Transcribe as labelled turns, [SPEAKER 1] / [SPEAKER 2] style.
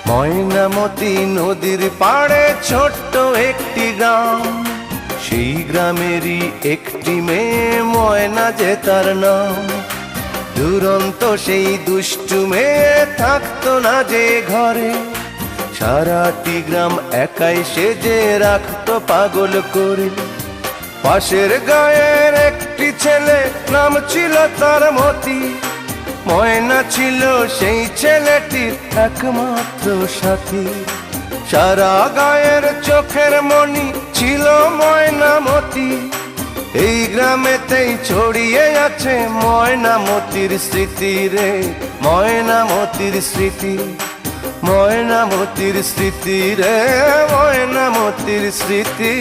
[SPEAKER 1] ময়নামতি নদীর পাড়ে ছোট্ট একটি গ্রাম, সেই গ্রামেরই একটি মেয়ে ময়না যে তার নাম। দুরন্ত সেই দুষ্টু মেয়ে থাকতো না যে ঘরে, সারাটি গ্রাম একাই সেজে রাখতো পাগল করে। পাশের গায়ের একটি ছেলে, নাম ছিল তার মতি। ময়না ছিল সেই ছেলেটির একমাত্র সাথী। সারা গায়ের চোখের মনি ছিল ময়নামতি। এই গ্রামেতেই ছড়িয়ে আছে ময়নামতির স্মৃতি রে, ময়নামতির স্মৃতি, ময়নামতির স্মৃতি রে, ময়নামতির স্মৃতি।